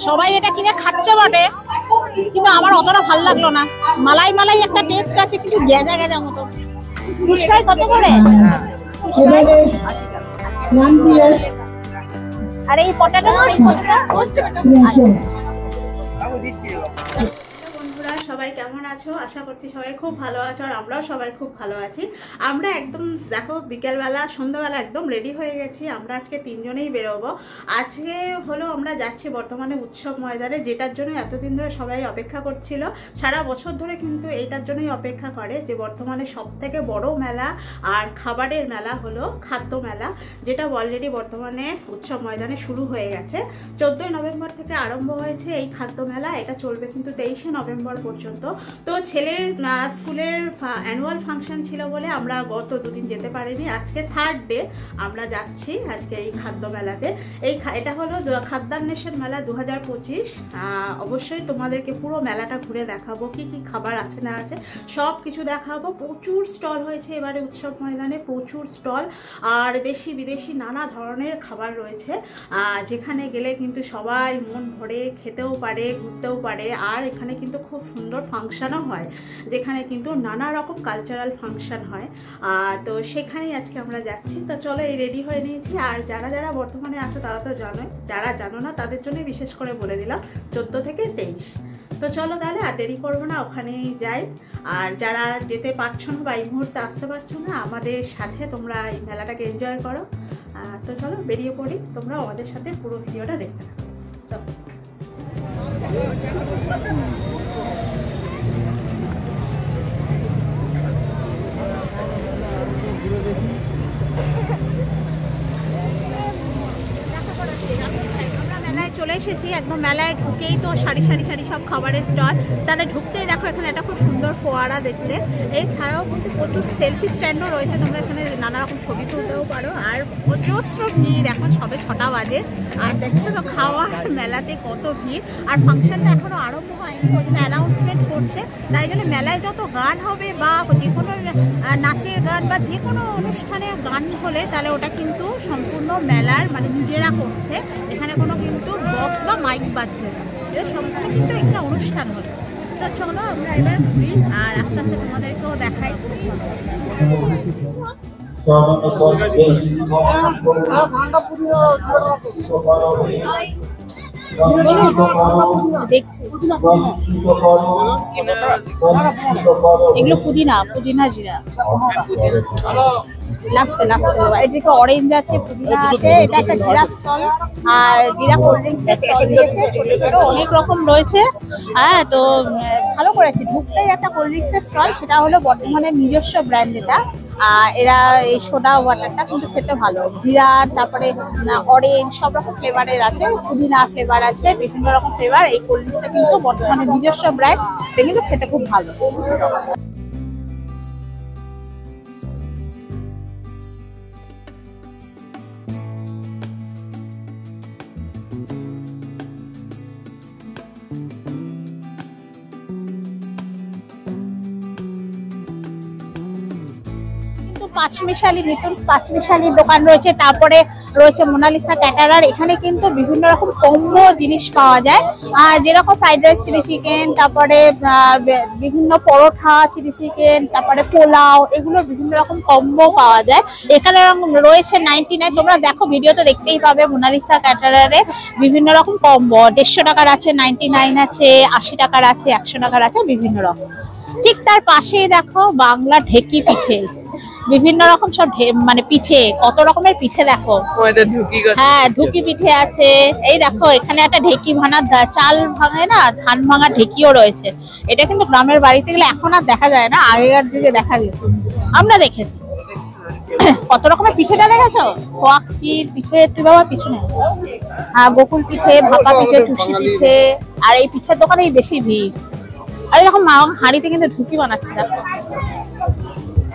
সবাই এটা কিনে খাচ্ছে বটে, কিন্তু আমার অতটা ভালো লাগলো না। মালাই মালাই একটা টেস্ট আছে, কিন্তু গেজা গেজা মতো। ফিশ ফ্রাই কত করে? আর এই পটাটো ফ্রাই বন্ধুরা সবাই কেমন আছো? আশা করছি সবাই খুব ভালো আছো, আর আমরাও সবাই খুব ভালো আছি। আমরা একদম দেখো বিকেলবেলা সন্ধ্যাবেলা একদম রেডি হয়ে গেছি। আমরা আজকে তিনজনেই বেরোবো। আজকে হলো আমরা যাচ্ছি বর্তমানে উৎসব ময়দানে, যেটার জন্য এতদিন ধরে সবাই অপেক্ষা করছিল। সারা বছর ধরে কিন্তু এইটার জন্যই অপেক্ষা করে, যে বর্তমানে সব থেকে বড় মেলা আর খাবারের মেলা হলো খাদ্য মেলা, যেটা অলরেডি বর্তমানে উৎসব ময়দানে শুরু হয়ে গেছে। 14ই নভেম্বর থেকে আরম্ভ হয়েছে এই খাদ্য মেলা। এটা চলবে কিন্তু 23শে নভেম্বর পর্যন্ত। তো ছেলের স্কুলের অ্যানুয়াল ফাংশন ছিল বলে আমরা গত দুদিন যেতে পারিনি। আজকে থার্ড ডে আমরা যাচ্ছি আজকে এই খাদ্য মেলাতে। এটা হলো খাদ্যান্বেষণ মেলা 2025। অবশ্যই তোমাদেরকে পুরো মেলাটা ঘুরে দেখাবো, কি কি খাবার আছে না আছে সব কিছু দেখাবো। প্রচুর স্টল হয়েছে এবারে উৎসব ময়দানে, প্রচুর স্টল, আর দেশি বিদেশি নানা ধরনের খাবার রয়েছে, যেখানে গেলে কিন্তু সবাই মন ভরে খেতেও পারে, ঘুরতেও পারে। আর এখানে কিন্তু খুব সুন্দর ফাংশনও হয়, যেখানে কিন্তু নানা রকম কালচারাল ফাংশন হয়। তো সেখানেই আজকে আমরা যাচ্ছি। তো চলো, এই রেডি হয়ে নিয়েছি। আর যারা যারা বর্তমানে আছো তারা তো জানোই, যারা জানো না তাদের জন্য বিশেষ করে বলে দিলাম 14 থেকে 23। তো চলো তাহলে আর দেরি করবো না, ওখানেই যাই। আর যারা যেতে পারছো না বা এই মুহূর্তে আসতে পারছো না, আমাদের সাথে তোমরা এই মেলাটাকে এনজয় করো। তো চলো বেরিয়ে পড়ি, তোমরা আমাদের সাথে পুরো ভিডিওটা দেখতে থাকো। চলো। চলে এসেছি একদম মেলায় ঢুকেই তো সারি সারি সারি সব খাবারের স্টল। তাহলে ঢুকতেই দেখো এখানে একটা খুব সুন্দর ফোয়ারা দেখতে। এছাড়াও কিন্তু প্রচুর সেলফি স্ট্যান্ডও রয়েছে, তোমরা এখানে নানা রকম ছবি তুলতেও পারো। আর প্রচুর ভিড়, এখন সবে 6টা বাজে। আর দেখছো তো খাওয়ার মেলাতে কত ভিড়। আর ফাংশনটা এখনো আরম্ভ হয়নি, ওই জন্য অ্যানাউন্সমেন্ট করছে। তাই জন্য মেলায় যত গান হবে বা যে কোনো নাচের গান বা যে কোনো অনুষ্ঠানের গান হলে তাহলে ওটা কিন্তু সম্পূর্ণ মেলার মানে নিজেরা করছে, এখানে কোনো কিন্তু বক্স বা মাইক বাজছে না, এটা সম্পূর্ণ কিন্তু একটা অনুষ্ঠান হচ্ছে। তো চলো আমরা এবার ঘুরি আর আস্তে আস্তে তোমাদেরকেও দেখাই। দেখছি এগুলো পুদিনা, পুদিনা জিরা লাস্টে লাস্টে। এদিকে অরেঞ্জ আছে, পুদিনা আছে। এটা একটা জিরা স্টল, আর জিরা কোল্ড ড্রিঙ্কসের স্টল দিয়েছে, ছোট ছোট অনেক রকম রয়েছে। হ্যাঁ, তো ভালো করেছে। ঢুকতেই একটা কোল্ড ড্রিঙ্কসের স্টল, সেটা হলো বর্তমানে নিজস্ব ব্র্যান্ড। এটা এরা এই সোডা ওয়াটারটা কিন্তু খেতে ভালো। জিরা, তারপরে অরেঞ্জ, সব রকম ফ্লেভারের আছে, পুদিনা ফ্লেভার আছে, বিভিন্ন রকম ফ্লেভার। এই কোল্ড ড্রিঙ্কসটা কিন্তু বর্তমানে নিজস্ব ব্র্যান্ড, এটা কিন্তু খেতে খুব ভালো। পাঁচমিশালি মিটুনস পাঁচমিশালির দোকান রয়েছে, তারপরে রয়েছে মোনালিসা ক্যাটারার। এখানে কিন্তু বিভিন্ন রকম কম্বো জিনিস পাওয়া যায়, যেরকম ফ্রাইড রাইস, চিলি চিকেন, তারপরে বিভিন্ন পরোটা, চিলি চিকেন, তারপরে পোলাও, এগুলো বিভিন্ন রকম কম্বো পাওয়া যায়। এখানে রয়েছে 99। তোমরা দেখো ভিডিওতে দেখতেই পাবে মোনালিসা ক্যাটারারে বিভিন্ন রকম কম্বো। 150 টাকার আছে, 99 আছে, 80 টাকার আছে, 100 টাকার আছে, বিভিন্ন রকম। ঠিক তার পাশেই দেখো বাংলা ঢেকি পিঠে, বিভিন্ন রকম সব মানে পিঠে, কত রকমের পিঠে দেখো। হ্যাঁ, ঢুকি পিঠে আছে। এই দেখো এখানে একটা ঢেকি ভাঙা, চাল ভাঙে না, ধান ভাঙা ঢেকিও রয়েছে। এটা কিন্তু গ্রামের বাড়িতে গেলে এখন আর দেখা যায় না, আগেকার যুগে দেখা যেত, আমরা দেখেছি। কত রকমের পিঠেটা দেখেছো? খোয়া ক্ষীর পিঠে, তুই বাবা পিছনে। হ্যাঁ, গোকুল পিঠে, ভাপা পিঠে, চুষি পিঠে। আর এই পিঠের দোকানেই বেশি ভিড়। আরে দেখো মা হাঁড়িতে কিন্তু ঢুকি বানাচ্ছে, দেখো।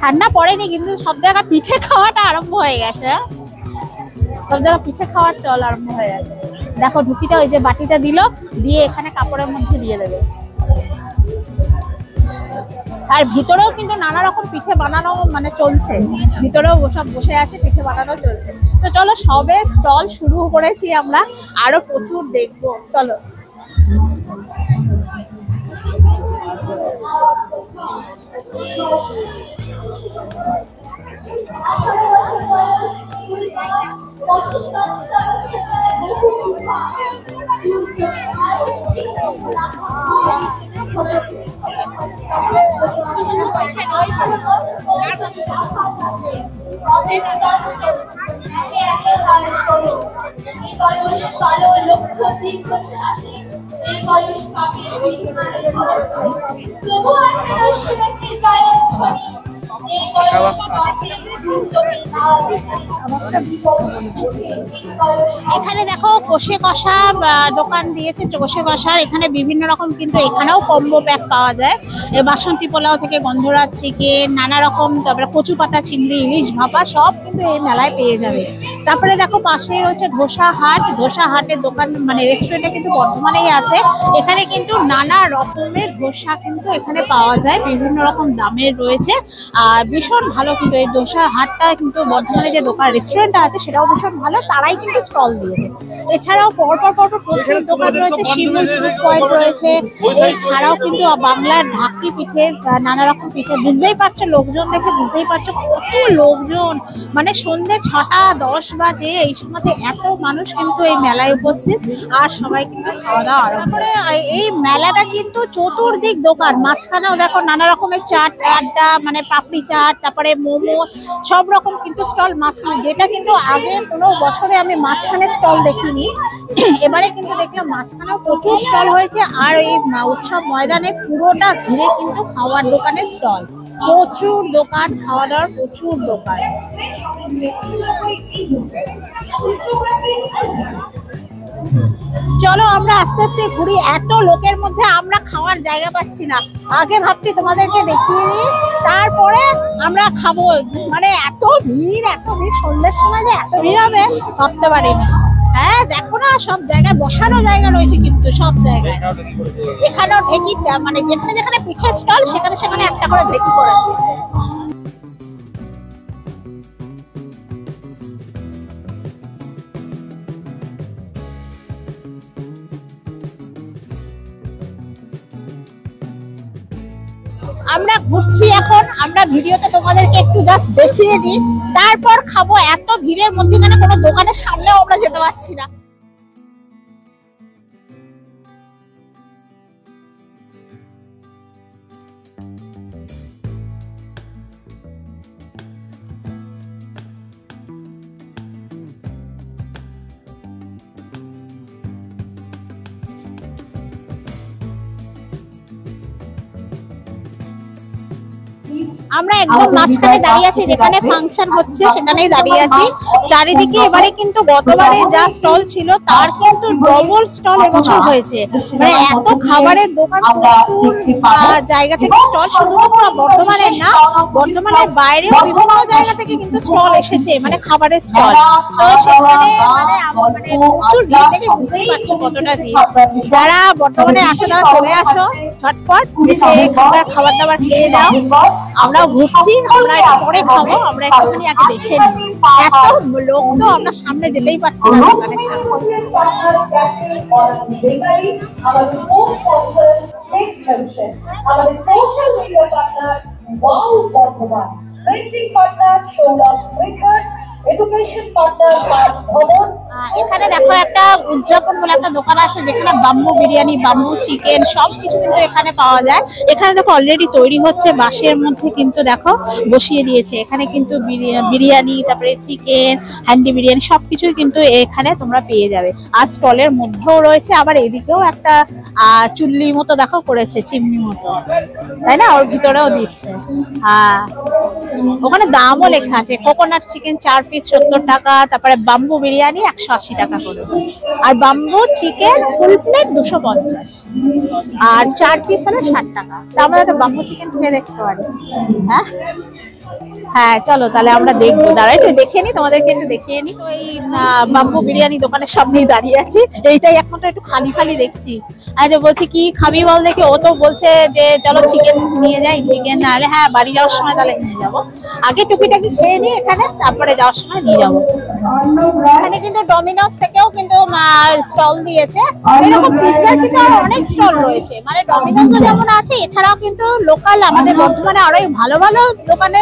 ঠান্ডা পড়েনি কিন্তু সব জায়গায় পিঠে খাওয়াটা আরম্ভ হয়ে গেছে। সব জায়গায় পিঠে খাওয়ার চল আরম্ভ হয়ে গেছে। দেখো ঢুকিটা ওই যে বাটিটা দিল, দিয়ে এখানে কাপড়ের মধ্যে দিয়ে দেবে। আর ভিতরেও কিন্তু নানা রকম পিঠে বানানো মানে চলছে, ভিতরেও সব বসে আছে, পিঠে বানানো চলছে। তো চলো, সবে স্টল শুরু করেছি আমরা, আরো প্রচুর দেখবো, চলো। এখানে দেখো কষে কষা দোকান দিয়েছে, কষে কষার এখানে বিভিন্ন রকম, কিন্তু এখানেও কম্বো প্যাক পাওয়া যায়। বাসন্তী পোলাও থেকে গন্ধরাজ চিকেন, নানা রকম, তারপরে কচু পাতা চিংড়ি, ইলিশ ভাপা সব কিন্তু এই মেলায় পেয়ে যাবে। তারপরে দেখো পাশেই রয়েছে ধোসা হাট, ধোসা হাটের দোকান মানে রেস্টুরেন্টটা কিন্তু বর্ধমানেই আছে। এখানে কিন্তু নানা রকমের ধোসা কিন্তু এখানে পাওয়া যায়, বিভিন্ন রকম দামের রয়েছে। আর ভীষণ ভালো কিন্তু এই ধোসা হাটটা, কিন্তু বর্ধমানে যে দোকান রেস্টুরেন্টটা আছে সেটাও ভীষণ ভালো, তারাই কিন্তু স্টল দিয়েছে। এছাড়াও পরপর প্রচুর দোকান রয়েছে, শিমুল ফুড পয়েন্ট রয়েছে, এছাড়াও কিন্তু বাংলার ঢাকি পিঠে, নানা রকম পিঠে। বুঝতেই পারছো, লোকজন দেখে বুঝতেই পারছো কত লোকজন, মানে সন্ধ্যে 6টা-10 বাজে এই সময়তে এত মানুষ কিন্তু এই মেলায় উপস্থিত, আর সবাই কিন্তু খাওয়া দাওয়া আরম্ভ করে। এই মেলাটা কিন্তু চতুর্দিক দোকান, মাঝখানেও দেখো নানা রকমের চাট, আড্ডা মানে পাপড়ি চাট, তারপরে মোমো, সব রকম কিন্তু স্টল মাঝখানে, যেটা কিন্তু আগে কোনো বছরে আমি মাঝখানে স্টল দেখিনি, এবারে কিন্তু দেখলাম মাঝখানেও প্রচুর স্টল হয়েছে। আর এই উৎসব ময়দানে পুরোটা ঘিরে কিন্তু খাওয়ার দোকানের স্টল, প্রচুর দোকান, খাওয়া দাওয়ার প্রচুর দোকান। চলো আমরা আস্তে আস্তে ঘুরি, এত লোকের মধ্যে আমরা খাওয়ার জায়গা পাচ্ছি না। আগে ভাবছি তোমাদেরকে দেখিয়ে দিই, তারপরে আমরা খাবো। মানে এত ভিড়, এত ভিড়, সন্ধ্যের সময় যে এত ভিড় হবে ভাবতে পারিনি। হ্যাঁ দেখো না, সব জায়গায় বসারও জায়গা রয়েছে, কিন্তু সব জায়গায়। এখানেও ঢেকি, মানে যেখানে যেখানে পিঠে স্টল সেখানে সেখানে একটা করে ঢেকি করে দিয়েছে। আমরা ঘুরছি এখন, আমরা ভিডিওতে তোমাদেরকে একটু জাস্ট দেখিয়ে দিই, তারপর খাবো। এত ভিড়ের মধ্যখানে কোনো দোকানের সামনেও আমরা যেতে পারছি না। আমরা একদম মাঝখানে দাঁড়িয়ে আছি, যেখানে ফাংশন হচ্ছে সেখানেই দাঁড়িয়ে আছি। চারিদিকে এবারে কিন্তু গতবারে যা স্টল ছিল তার কিন্তু ডবল স্টল এবছর হয়েছে, মানে এত খাবারের দোকান, প্রচুর জায়গা থেকে স্টল, শুধুমাত্র বর্ধমানের না, বর্ধমানের বাইরেও বিভিন্ন জায়গা থেকে কিন্তু স্টল এসেছে, মানে খাবারের স্টল। তো সেখানে মানে প্রচুর ভিড় দেখে বুঝতেই পারছো কতটা ভিড়। যারা বর্ধমানে আসো তারা চলে আসো, ঝটপট এসে খাবার দাবার খেয়ে যাও। আমরা ঘুরছি, আমরা পরে খাবো, আমরা একটুখানি আগে দেখে নিই। এত লোক তো আমরা সামনে যেতেই পারছি না দোকানের সামনে। এখানে দেখো একটা উদযাপন বলে একটা দোকান আছে, যেখানে বাম্বু বিরিয়ানি, বাম্বু চিকেন সবকিছু কিন্তু এখানে পাওয়া যায়। এখানে দেখো অলরেডি তৈরি হচ্ছে, বাঁশের মধ্যে কিন্তু দেখো বসিয়ে দিয়েছে। এখানে কিন্তু বিরিয়ানি, তারপরে চিকেন, হ্যান্ডি বিরিয়ানি সবকিছুই কিন্তু এখানে তোমরা পেয়ে যাবে। আর স্টলের মধ্যেও রয়েছে, আবার এদিকেও একটা চুল্লি মতো দেখো করেছে, চিমনি মতো, তাই না, ওর ভিতরেও দিচ্ছে। ওখানে দামও লেখা আছে, কোকোনাট চিকেন 4 পিস 70 টাকা, তারপরে বাম্বু বিরিয়ানি 180 টাকা করে, আর বাম্বু চিকেন ফুল প্লেট 250, আর 4 পিস হলে 60 টাকা। তা আমরা একটা বাম্বু চিকেন খেয়ে দেখতে পারি। হ্যাঁ হ্যাঁ চলো তাহলে আমরা দেখবো, দাঁড়া একটু দেখিয়ে নি, তোমাদেরকে একটু দেখিয়ে নি। তো এই বাম্বু বিরিয়ানি দোকানের সামনেই দাঁড়িয়ে আছি, এইটাই একমাত্র একটু খালি খালি দেখছি। আচ্ছা বলছি কি খাবি বল দেখি, ও তো বলছে যে চলো চিকেন নিয়ে যাই, চিকেন নাহলে হ্যাঁ বাড়ি যাওয়ার সময় তাহলে নিয়ে যাবো, আগে টুকিটাকি খেয়ে নিই এখানে, তারপরে যাওয়ার সময় নিয়ে যাবো। এখানে কিন্তু ডমিনোস থেকেও কিন্তু স্টল দিয়েছে, এরকম পিৎজার কিন্তু আরো অনেক স্টল রয়েছে, মানে ডমিনোস যেমন আছে এছাড়াও কিন্তু লোকাল আমাদের বর্ধমানে আরো ভালো ভালো দোকানে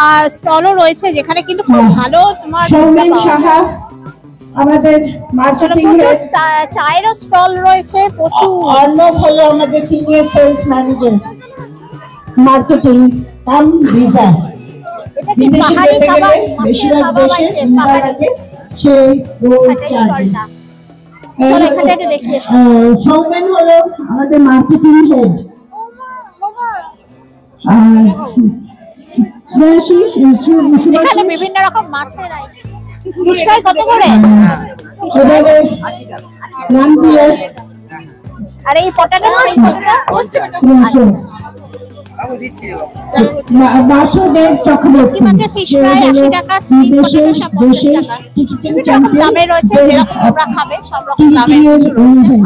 আর স্টলও রয়েছে, যেখানে কিন্তু খুব ভালো তোমার আমাদের মার্কেটিং এর চায়েরও স্টল রয়েছে প্রচুর। অর্ণব হলো আমাদের সিনিয়র সেলস ম্যানেজার মার্কেটিং কাম ভিসা। এটা কি বিদেশে পাহাড়ি যেতে খাবার, গেলে বেশিরভাগ দেশে ভিসা লাগে, সে রোড চার্জ। চলো এখানে একটু দেখি। সৌমেন হলো আমাদের মার্কেটিং হেড, আর এখানে বিভিন্ন রকম মাছের আইটেম। ফিশফ্রাই কত করে? এবারে নাম দিবস আর এই potato Basudeb Chakraborty, fish fry 80 টাকা, স্প্রিং পটেটো সব 50 টাকা। দামে রয়েছে, যেরকম তোমরা খাবে সব রকম দামে রয়েছে।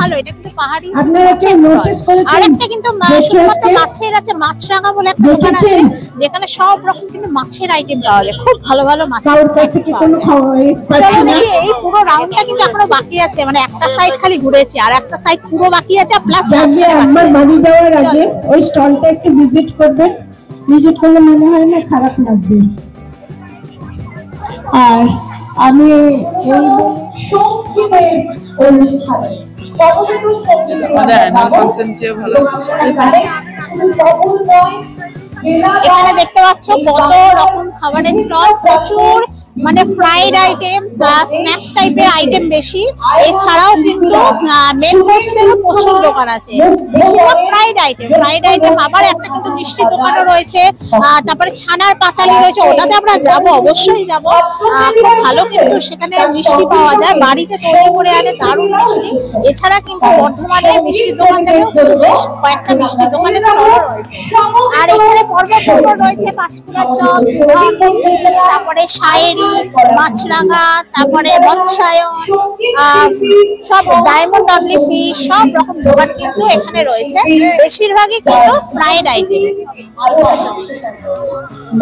ভালো, এটা কিন্তু পাহাড়ি। আপনারা কি নোটিস করেছেন? আরেকটা কিন্তু শুধুমাত্র মাছের আছে, মাছরাঙা বলে একটা দোকান আছে, যেখানে সব রকম কিন্তু মাছের আইটেম পাওয়া যায়, খুব ভালো ভালো মাছ। কারোর কাছে কি কোনো খাওয়াই পাচ্ছি না। এই পুরো রাউন্ডটা কিন্তু এখনো বাকি আছে, মানে একটা সাইড খালি ঘুরেছি আর একটা সাইড পুরো বাকি আছে, প্লাস আজকে একবার বাড়ি যাওয়ার আগে ওই স্টলটা একটু ভিজিট করবেন, ভিজিট করলে মনে হয় না খারাপ লাগবে। আর আমি এই সঙ্গীতের অনুষ্ঠানে আমাদের অ্যানুয়াল ফাংশন চেয়ে ভালো হচ্ছে। এখানে দেখতে পাচ্ছ কত রকম খাবারের স্টল, প্রচুর মানে ফ্রাইড আইটেম, স্ন্যাক্স টাইপের আইটেম বেশি, এছাড়াও কিন্তু মেন কোর্সেরও প্রচুর দোকান আছে, বেশিরভাগ ফ্রাইড আইটেম। আবার একটা কিন্তু মিষ্টি দোকানও রয়েছে, তারপরে ছানার পাঁচালি রয়েছে, ওটাতে আমরা যাব, অবশ্যই যাব। খুব ভালো কিন্তু সেখানে মিষ্টি পাওয়া যায়, বাড়িতে তৈরি করে আনে, দারুণ মিষ্টি। এছাড়া কিন্তু বর্ধমানের মিষ্টির দোকান থেকেও বেশ কয়েকটা মিষ্টি দোকানের স্টলও রয়েছে। আর এখানে পর্বত রয়েছে, পাঁশকুড়া চপ, তারপরে শায়েরি, মাছরাঙা, তারপরে মৎস্যায়ন, সব ডায়মন্ড অনলি ফিশ, সব রকম দোকান কিন্তু এখানে রয়েছে, বেশিরভাগই কিন্তু ফ্রাইড আইটেম।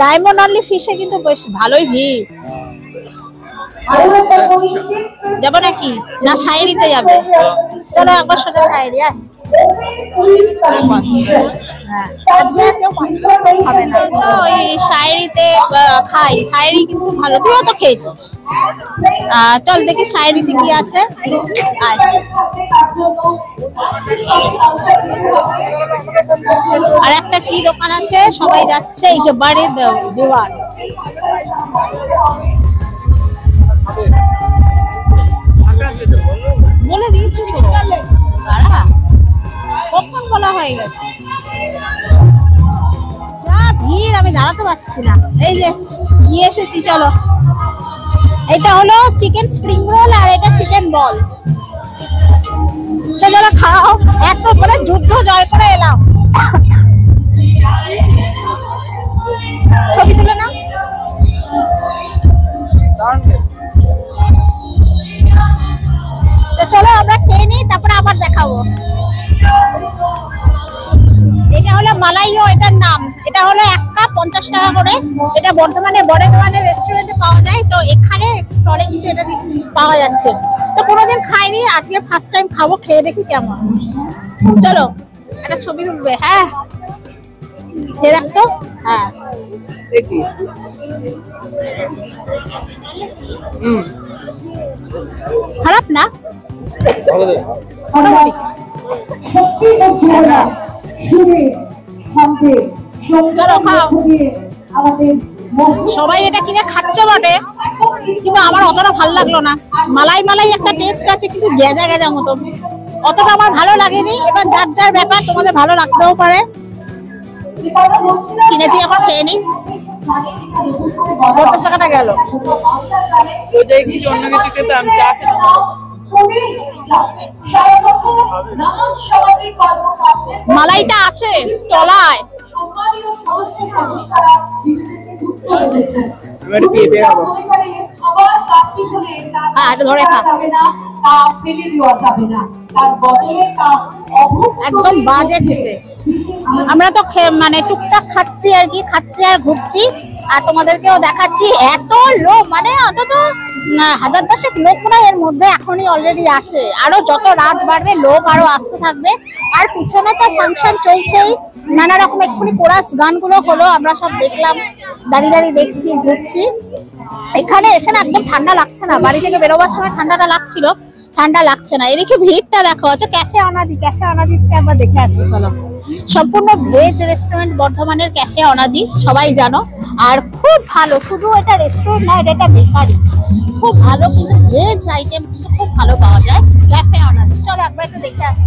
ডায়মন্ড অনলি ফিশে কিন্তু বেশ ভালোই ভিড়। যাবো নাকি না শায়েরিতে যাবে? চলো একবার সোজা শায়েরি। শায়েরিতে খাই, শায়েরি কিন্তু ভালো, তুইও তো খেয়েছিস। চল দেখি শায়েরিতে কি আছে। আর একটা কি দোকান আছে, সবাই যাচ্ছে, এই যে বাড়ির দেওয়ার বলে দিয়েছি তো, দাঁড়া কখন বলা হয়ে গেছে। যা ভিড়, আমি দাঁড়াতে পারছি না। এই যে নিয়ে এসেছি, চলো। এটা হলো চিকেন স্প্রিং রোল আর এটা চিকেন বল। চলো খাও, এত বলে যুদ্ধ জয় করে এলাম। ছবি তুলে না, চলো আমরা খেয়ে নিই, তারপরে আবার দেখাবো। এটা হলো মালাইও, এটার নাম। এটা হলো 1 কাপ 50 টাকা করে। এটা বর্ধমানে বড় দোকানের রেস্টুরেন্টে পাওয়া যায়, তো এখানে স্টলে কিন্তু এটা পাওয়া যাচ্ছে। তো কোনোদিন খাইনি, আজকে ফার্স্ট টাইম খাবো, খেয়ে দেখি কেমন। চলো একটা ছবি তুলবে। হ্যাঁ খেয়ে দেখ তো। হ্যাঁ খারাপ না, সবাই এটা কিনে খাচ্ছে বটে, কিন্তু আমার অতটা ভালো লাগলো না। মালাই মালাই একটা টেস্ট আছে, কিন্তু গেজা গেজা মতো, অতটা আমার ভালো লাগেনি। এবার যার যার ব্যাপার, তোমাদের ভালো লাগতেও পারে। কিনেছি, এখন খেয়ে নি। 50 টাকাটা গেল। কিছু অন্য কিছু খেতাম, চা খেতাম। মালাইটা আছে তলায়, স্থানীয় সদস্যরা নিজেদেরকে যুক্ত করেছেন। খাবার প্রাপ্তি হলে যাবে না, তা ফেলে দেওয়া যাবে না, তার বদলে তা একদম বাজে খেতে। আমরা তো মানে টুকটাক খাচ্ছি আর কি, খাচ্ছি আর ঘুরছি, আর তোমাদেরকেও দেখাচ্ছি। এত লোক, মানে অন্তত 1000-10 লোক মনে হয় এর মধ্যে এখনই অলরেডি আছে। আরো যত রাত বাড়বে লোক আরো আসতে থাকবে। আর পিছনে তো ফাংশন চলছেই, নানা রকম এক্ষুনি কোরাস গানগুলো হলো, আমরা সব দেখলাম, দাঁড়িয়ে দাঁড়িয়ে দেখছি, ঘুরছি। এখানে এসে না একদম ঠান্ডা লাগছে না, বাড়ি থেকে বেরোবার সময় ঠান্ডাটা লাগছিল, ঠান্ডা লাগছে না। এদিকে ভিড়টা দেখো, আচ্ছা ক্যাফে অনাদি, ক্যাফে অনাদিকে একবার দেখে আসি চলো। সম্পূর্ণ ভেজ রেস্টুরেন্ট বর্ধমানের ক্যাফে অনাদি, সবাই জানো। আর খুব ভালো, শুধু এটা রেস্টুরেন্ট না, এটা বেকারি, খুব ভালো, কিন্তু ভেজ আইটেম কিন্তু খুব ভালো পাওয়া যায় ক্যাফে অনাদি। চলো একবার একটু দেখে আসি।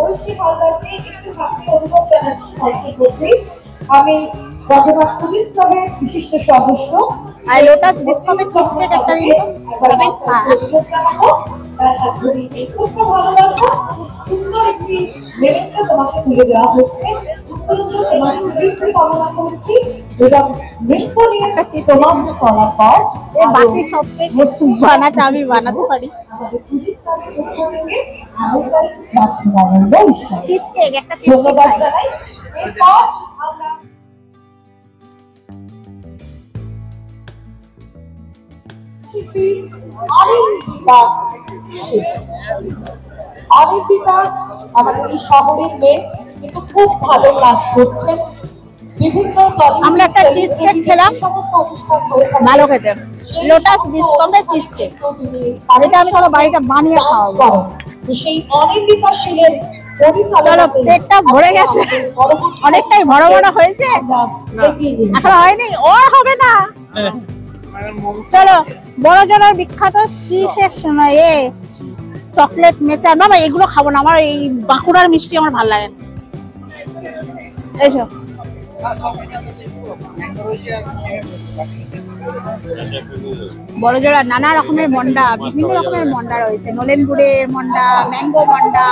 ঐশী হালদারকে একটু হাতে অনুভব জানাচ্ছি মঞ্চে করতে। আমি বর্ধমান পুলিশ ক্লাবের বিশিষ্ট সদস্য। আর লোটাস বিস্কুটের চিজ কেক একটা দিন খাবেন? হ্যাঁ, সুন্দর একটি মেমেন্টো তোমাকে তুলে দেওয়া হচ্ছে। কামনা করছি যেটা নৃত্য নিয়ে তোমার চলার পর বাকি সব কেক বানাতে আমি বানাতে পারি। আমাদের পুলিশ ক্লাবের পক্ষ থেকে আনন্দ চিজ কেক একটা ধন্যবাদ জানাই। এরপর আমরা শিল্পী অনিন্দিতা আমাদের এই শহরের মেয়ে, কিন্তু খুব ভালো কাজ করছেন। বিভিন্ন আমরা একটা চিজ কেক খেলাম, ভালো খেতে, লোটাস বিস্কুটের চিজ কেক, যেটা আমি তোমার বাড়িতে বানিয়ে খাওয়াবো। সেই অনিন্দিতা শীলের চলো, পেটটা ভরে গেছে, অনেকটাই বড় বড় হয়েছে, এখন হয়নি, ওর হবে না। চলো, বড় জনের বিখ্যাত কি শেষ সময় চকলেট মেচার, বাবা এগুলো খাবো না, আমার এই বাঁকুড়ার মিষ্টি আমার ভালো লাগে। এসো, বড় জোড়া নানা রকমের মন্ডা, বিভিন্ন রকমের মন্ডা রয়েছে, নলেন গুড়ের মন্ডা, ম্যাঙ্গো মন্ডা।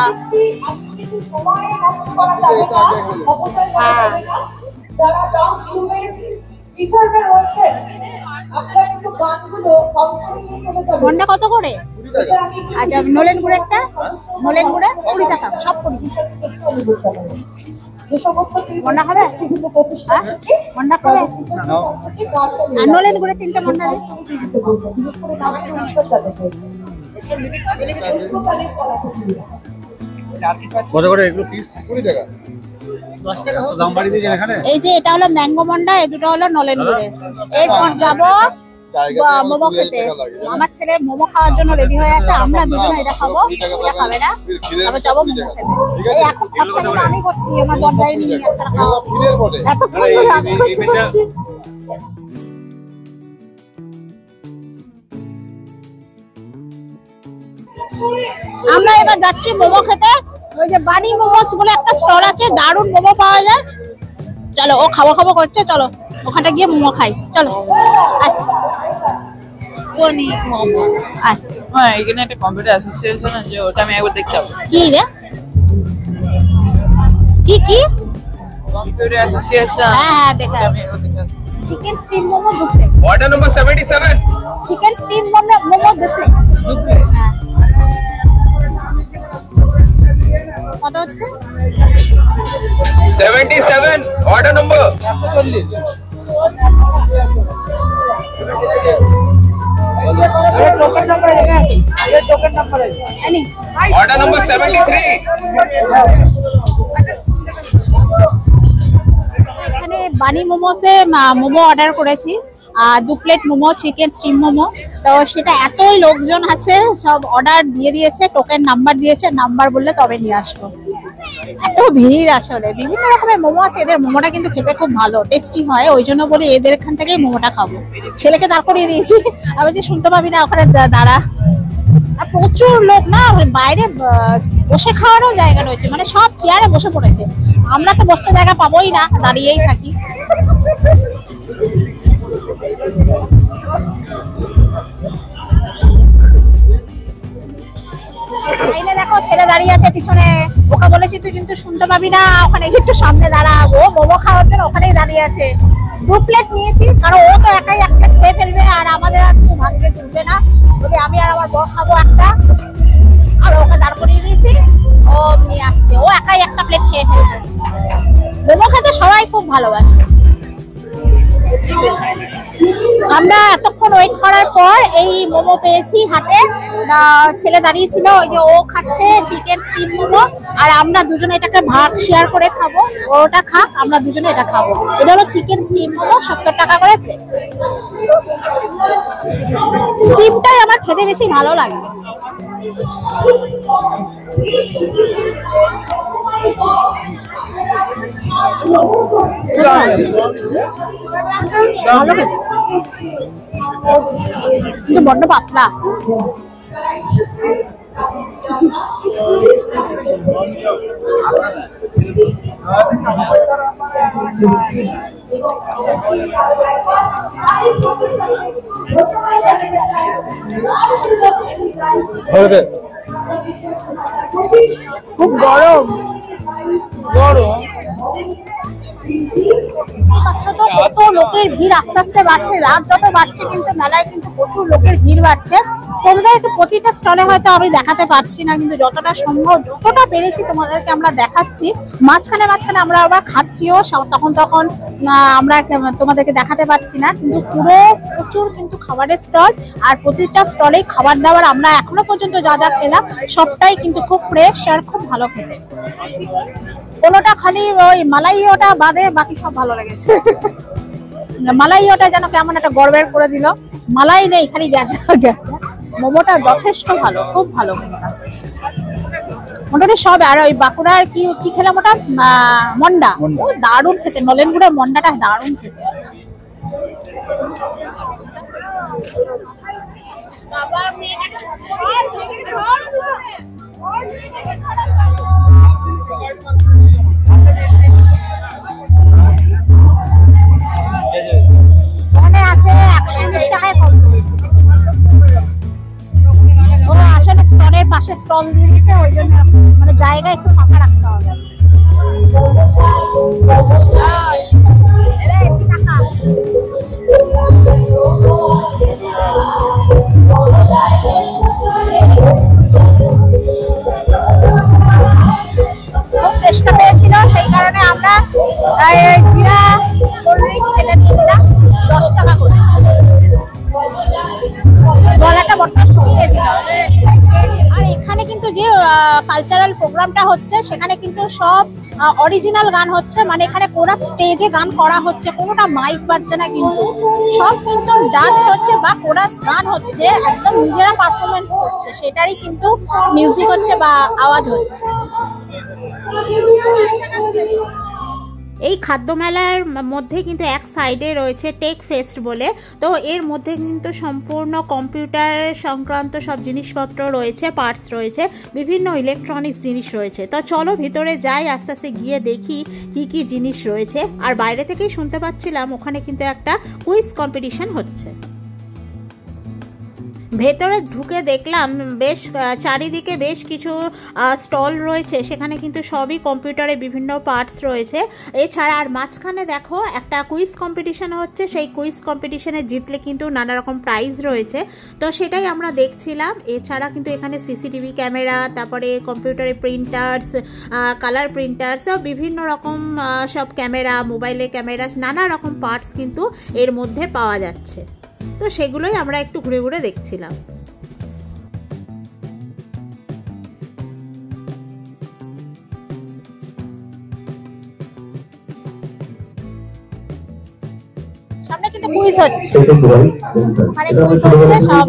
মন্ডা কত করে? আচ্ছা, নলেন গুড়েরটা, নলেন গুড়ে 20 টাকা, সব 20। মন্ডা খাবে? মন্ডা খাবে? আর নলেন গুড়ে 3টা মন্ডা দিই। কত করে এগুলো পিস? 20 টাকা। 10 টাকা দাম বাড়িয়ে দিয়েছেন এখানে। এই যে এটা হলো ম্যাঙ্গো মন্ডা, এই দুটো হলো নলেন গুড়ের। এরপর যাবো মোমো খেতে। আমার ছেলে মোমো খাওয়ার জন্য রেডি হয়ে আছে, আমরা দুজনে এটা খাবো, এটা খাবে না। তারপর যাবো মোমো খেতে। এই এখন খরচা কিন্তু আমি করছি, আমার বড়দাই নিয়ে একটা খাওয়া, এত আমি করছি। আমরা এবার যাচ্ছি মোমো খেতে। ওই যে বানি মোমোস বলে একটা স্টল আছে, দারুণ মোমো পাওয়া যায়। চলো, ও খাবো খাবো করছে, চলো ওখানটা গিয়ে মোমো খাই। চলো, কোনি মোমো। হ্যাঁ, এখানে একটা কম্পিউটার অ্যাসোসিয়েশন আছে, ওটা আমি একবার দেখতে যাবো। কি রে? কি কি কম্পিউটার অ্যাসোসিয়েশন? হ্যাঁ, দেখা আমি একবার দেখতে যাবো। Chicken steam momo 2 plate. Order number 77। Chicken steam momo 2 plate. হ্যাঁ, কত হচ্ছে? 77 অর্ডার নম্বর 140। Order number 73। এখানে বানি মোমোসে মোমো অর্ডার করেছি, 2 plate momo, chicken steam momo. তো সেটা এতই লোকজন আছে, সব অর্ডার দিয়ে দিয়েছে, টোকেন নাম্বার দিয়েছে, নাম্বার বললে তবে নিয়ে আসবো। এত ভিড়, আসলে বিভিন্ন রকমের মোমো আছে। এদের মোমোটা কিন্তু খেতে খুব ভালো, টেস্টি হয়, ওই জন্য বলি এদের এখান থেকেই মোমোটা খাবো। ছেলেকে দাঁড় করিয়ে দিয়েছি, আমি যে শুনতে পাবি না, ওখানে দাঁড়া। আর প্রচুর লোক না, বাইরে বসে খাওয়ারও জায়গা রয়েছে, মানে সব চেয়ারে বসে পড়েছে। আমরা তো বসতে জায়গা পাবোই না, দাঁড়িয়েই থাকি। দাঁড়িয়ে আছে পিছনে, ওকে বলেছি তুই কিন্তু শুনতে পাবি না, ওখানে একটু সামনে দাঁড়া। ও মোমো খাওয়ার জন্য ওখানেই দাঁড়িয়ে আছে। 2 প্লেট নিয়েছি, কারণ ও তো একাই 1 প্লেট খেয়ে ফেলবে, আর আমাদের আর কিছু ভাগ্যে তুলবে না বলে আমি আর আমার বর খাবো একটা। আর ওকে দাঁড় করিয়ে দিয়েছি, ও নিয়ে আসছে, ও একাই 1টা প্লেট খেয়ে ফেলবে। মোমো খেতে সবাই খুব ভালোবাসে। আমরা এতক্ষণ ওয়েট করার পর এই মোমো পেয়েছি হাতে। ছেলে দাঁড়িয়ে ছিল, ওই যে ও খাচ্ছে চিকেন স্টিম মোমো, আর আমরা দুজনে এটাকে ভাগ শেয়ার করে খাবো। ওটা খাক, আমরা দুজনে এটা খাবো। এটা হলো চিকেন স্টিম মোমো, 70 টাকা করে প্লেট। স্টিমটাই আমার খেতে বেশি ভালো লাগে। ভালো খেতে, কিন্তু বড্ড পাতলা। খুব গরম গরম। তো কত লোকের ভিড় আস্তে আস্তে বাড়ছে, রাত যত বাড়ছে কিন্তু মেলায় কিন্তু প্রচুর লোকের ভিড় বাড়ছে। তোমাদের একটু প্রতিটা স্টলে হয়তো আমি দেখাতে পারছি না, কিন্তু যতটা সম্ভব যতটা পেরেছি তোমাদেরকে আমরা দেখাচ্ছি। মাঝখানে মাঝখানে আমরা আবার খাচ্ছিও, তখন আমরা তোমাদেরকে দেখাতে পারছি না, কিন্তু পুরো প্রচুর কিন্তু খাবারের স্টল। আর প্রতিটা স্টলে খাবার দাবার আমরা এখনো পর্যন্ত যা যা খেলাম সবটাই কিন্তু খুব ফ্রেশ আর খুব ভালো খেতে। কোনোটা খালি ওই মালাইওটা বাদে বাকি সব ভালো লেগেছে। মালাইওটা যেন কেমন একটা গড়বেড় করে দিল, মালাই নেই, খালি গেছে। মোমোটা যথেষ্ট ভালো, খুব ভালো মোটামুটি সব। আর ওই বাঁকুড়ার কি খেলাম ওটা, মন্ডা, ও দারুণ খেতে। নলেনগুড়ের মন্ডাটা দারুণ খেতে। মনে আছে 119 টাকায় কম। ও আসলে স্টলের পাশে স্টল দিয়ে দিয়েছে, ওই জন্য মানে জায়গা একটু ফাঁকা রাখতে হবে। খুব চেষ্টা পেয়েছিল, সেই কারণে আমরা জিরা কোল্ড ড্রিঙ্কস সেটা নিয়ে দিলাম 10 টাকা করে। গলাটা বড্ড শুকিয়ে গেছিল। আর এখানে কিন্তু যে কালচারাল প্রোগ্রামটা হচ্ছে সেখানে কিন্তু সব অরিজিনাল গান হচ্ছে, মানে এখানে কোরাস স্টেজে গান করা হচ্ছে, কোনোটা মাইক বাজছে না, কিন্তু সব কিন্তু ডান্স হচ্ছে বা কোরাস গান হচ্ছে, একদম নিজেরা পারফরমেন্স করছে, সেটারই কিন্তু মিউজিক হচ্ছে বা আওয়াজ হচ্ছে। এই খাদ্য মেলার মধ্যে কিন্তু এক সাইডে রয়েছে টেক ফেস্ট বলে, তো এর মধ্যে কিন্তু সম্পূর্ণ কম্পিউটার সংক্রান্ত সব জিনিসপত্র রয়েছে, পার্টস রয়েছে, বিভিন্ন ইলেকট্রনিক্স জিনিস রয়েছে। তো চলো ভিতরে যাই, আস্তে আস্তে গিয়ে দেখি কি কি জিনিস রয়েছে। আর বাইরে থেকেই শুনতে পাচ্ছিলাম ওখানে কিন্তু একটা কুইজ কম্পিটিশন হচ্ছে। ভেতরে ঢুকে দেখলাম বেশ চারিদিকে বেশ কিছু স্টল রয়েছে, সেখানে কিন্তু সবই কম্পিউটারে বিভিন্ন পার্টস রয়েছে। এছাড়া আর মাঝখানে দেখো একটা কুইজ কম্পিটিশন হচ্ছে, সেই কুইজ কম্পিটিশনে জিতলে কিন্তু নানা রকম প্রাইজ রয়েছে, তো সেটাই আমরা দেখছিলাম। এছাড়া কিন্তু এখানে সিসিটিভি ক্যামেরা, তারপরে কম্পিউটারে প্রিন্টার্স, কালার প্রিন্টার্স, বিভিন্ন রকম সব ক্যামেরা, মোবাইলে ক্যামেরা, নানা রকম পার্টস কিন্তু এর মধ্যে পাওয়া যাচ্ছে। তো সেগুলোই আমরা একটু ঘুরে ঘুরে দেখছিলাম। সামনে কিন্তু কুইজ হচ্ছে, মানে কুইজ হচ্ছে সব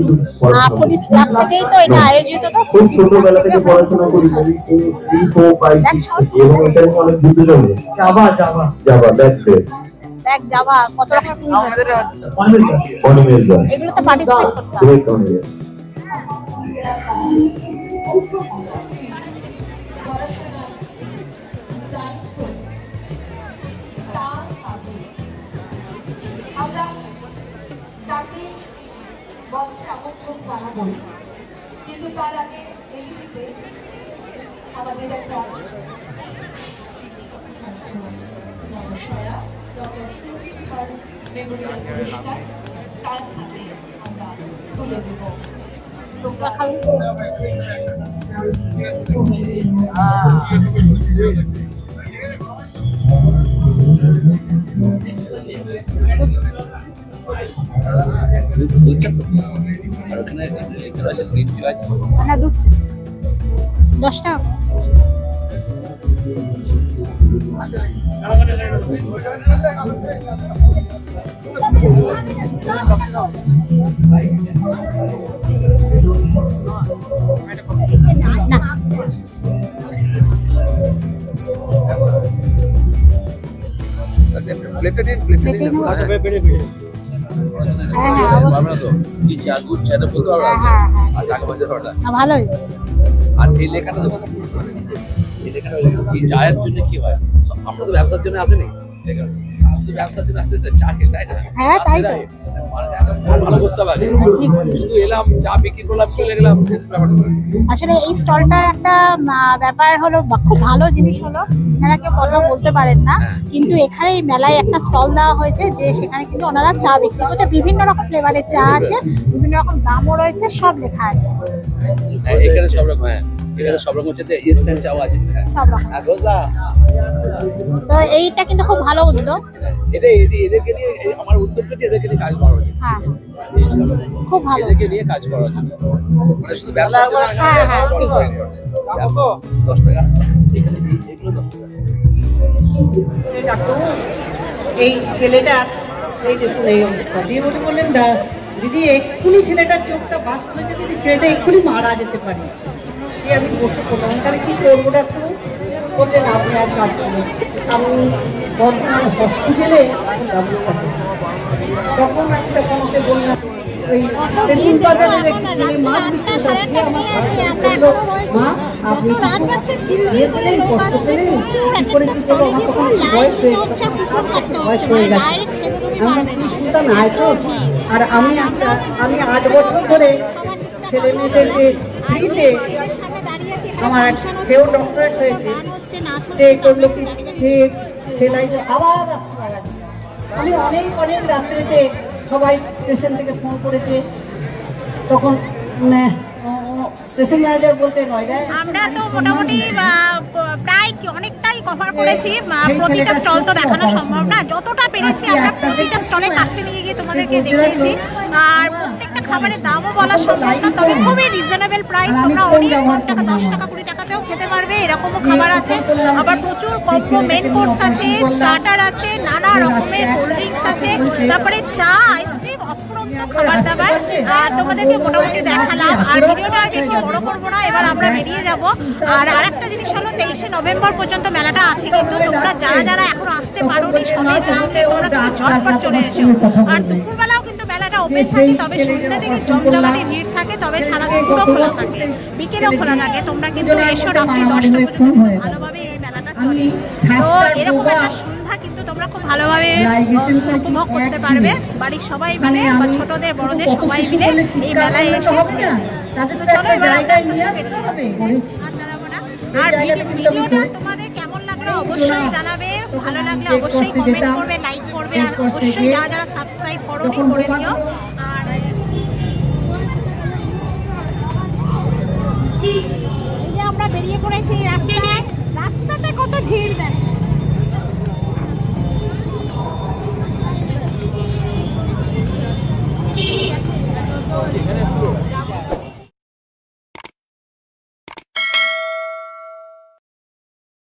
ফুডিজ ক্লাব থেকেই তো এটা আয়োজিত। তো ফুডিজ ক্লাব থেকে পড়াশোনা করি 3 4 5 6 এবং এখানে অনেক যুদ্ধ চলে। Java that's great. দেখ জাভা কত রকম কুইজ আমাদের হচ্ছে, এগুলোতে পার্টিসিপেট করতে হবে। আমরা তাকে বর্ষা আমন্ত্রণ জানাবো, কিন্তু তার আগে এই দিতে আমাদের একটা ডক্টর সুজিত ধর মেমোরিয়াল পুরস্কার তার হাতে আমরা তুলে দেব। না দুধ 10 টাকা। না ভালোই। আর এই লেখাটা দেখো, এই লেখাটা এই চায়ের জন্য কি হয়, আমরা তো ব্যবসার জন্য আসেনি, ব্যবসার জন্য আসে চা খেতে, তাই না? হ্যাঁ তাই তো, ভালো করতে পারে, ঠিক। শুধু এলাম চা বিক্রি করলাম চলে গেলাম। আসলে এই স্টলটার একটা ব্যাপার হলো, খুব ভালো জিনিস হলো, ওনারা কেউ কথা বলতে পারেন না, কিন্তু এখানে এই মেলায় একটা স্টল দেওয়া হয়েছে যে সেখানে কিন্তু ওনারা চা বিক্রি করছে, বিভিন্ন রকম ফ্লেভারের চা আছে, বিভিন্ন রকম দামও রয়েছে, সব লেখা আছে। এখানে সব রকম, এখানে সব রকম হচ্ছে, ইনস্ট্যান্ট চাও আছে সব রকম। তো এইটা কিন্তু খুব ভালো উদ্যোগ, এটা এদেরকে নিয়ে আমার উদ্যোগ হচ্ছে, এদেরকে নিয়ে কাজ করা হচ্ছে। হ্যাঁ খুব ভালো, এদেরকে নিয়ে কাজ করা হচ্ছে, মানে শুধু ব্যবসার জন্য। হ্যাঁ হ্যাঁ ঠিক। 10 টাকা এখানে, এগুলো 10 টাকা। এই ছেলেটা, এই দেখুন এই অবস্থা দিয়ে বললেন দিদি এক্ষুনি ছেলেটার চোখটা বাস্ট হয়ে যাবে, দিদি ছেলেটা এক্ষুনি মারা যেতে পারে। দিয়ে আমি বসে করলাম, তাহলে কী করবো ডাক্তার? বললেন আপনি এক কাজ করুন, আমি বর্ধমান হসপিটালে ব্যবস্থা করি। তখন একটা কমতে বললাম, ওই তেঁতুল বাজারের একটি ছেলে মাছ বিক্রেতা, সে আমার কাছে বললো, মা আপনি বলেন কষ্ট পেলেন কী করে কী করবো, আমার তখন বয়স হয়ে গেছে, 7 বছর বয়স হয়ে গেছে, আমরা কি শুনতাম আয় তো। আর আমি 8 বছর ধরে ছেলে মেয়েদেরকে ফ্রিতে, আমার সেও ডক্টরেট হয়েছে, সে করলো কি, সে সেলাই আবার আমি অনেক রাত্রিতে সবাই স্টেশন থেকে ফোন করেছে, তখন স্টেশন ম্যানেজার বলতে নয়ডায় আমরা তো মোটামুটি প্রায় অনেকটাই কভার করেছি, প্রতিটা স্টল তো দেখানো সম্ভব না, যতটা পেরেছি আমরা প্রতিটা স্টলে কাছে নিয়ে গিয়ে তোমাদেরকে দেখিয়েছি। আর প্রত্যেকটা খাবারের দামও বলা সম্ভব না, তবে খুবই রিজনেবল প্রাইস, তোমরা অনেক কম টাকা, 10 টাকা 20 টাকাতেও খেতে পারবে, এরকমও খাবার আছে। আবার প্রচুর কম্বো মেন কোর্স আছে, স্টার্টার আছে, নানা রকমের কোল্ড ড্রিঙ্কস আছে, তারপরে চা, আইসক্রিম, অফুরন্ত খাবার দাবার তোমাদেরকে মোটামুটি দেখালাম। আর ভিডিওটা আর বেশি বড় করবো না, এবার আমরা বেরিয়ে যাব। আর আরেকটা জিনিস হলো, 23শে নভেম্বর পর্যন্ত মেলাটা আছে, কিন্তু তোমরা যারা এখনো আসতে পারোনি, সবাই জানলে তোমরা ঝটপট চলে এসো। আর দুপুরবেলাও কিন্তু মেলাটা ওপেন থাকে, তবে সন্ধ্যা থেকে জমজমাটি ভিড় থাকে, তবে সারা দুপুরও খোলা থাকে, বিকেলেও খোলা থাকে, তোমরা কিন্তু এসো রাত্রি 10টা পর্যন্ত ভালোভাবে এই মেলাটা চলে। তো এরকম একটা সন্ধ্যা কিন্তু তোমরা খুব ভালোভাবে উপভোগ করতে পারবে, বাড়ির সবাই মিলে বা ছোটদের বড়দের সবাই মিলে এই মেলায় এসে। আর ভিডিওটা তোমাদের কেমন লাগলো অবশ্যই জানাবে, ভালো লাগলে অবশ্যই কমেন্ট করবে, লাইক করবে, আর অবশ্যই যারা সাবস্ক্রাইব করোনি করে দিও। আর এই যে আমরা বেরিয়ে পড়েছি রাস্তায়, রাস্তাতে কত ভিড় দেন।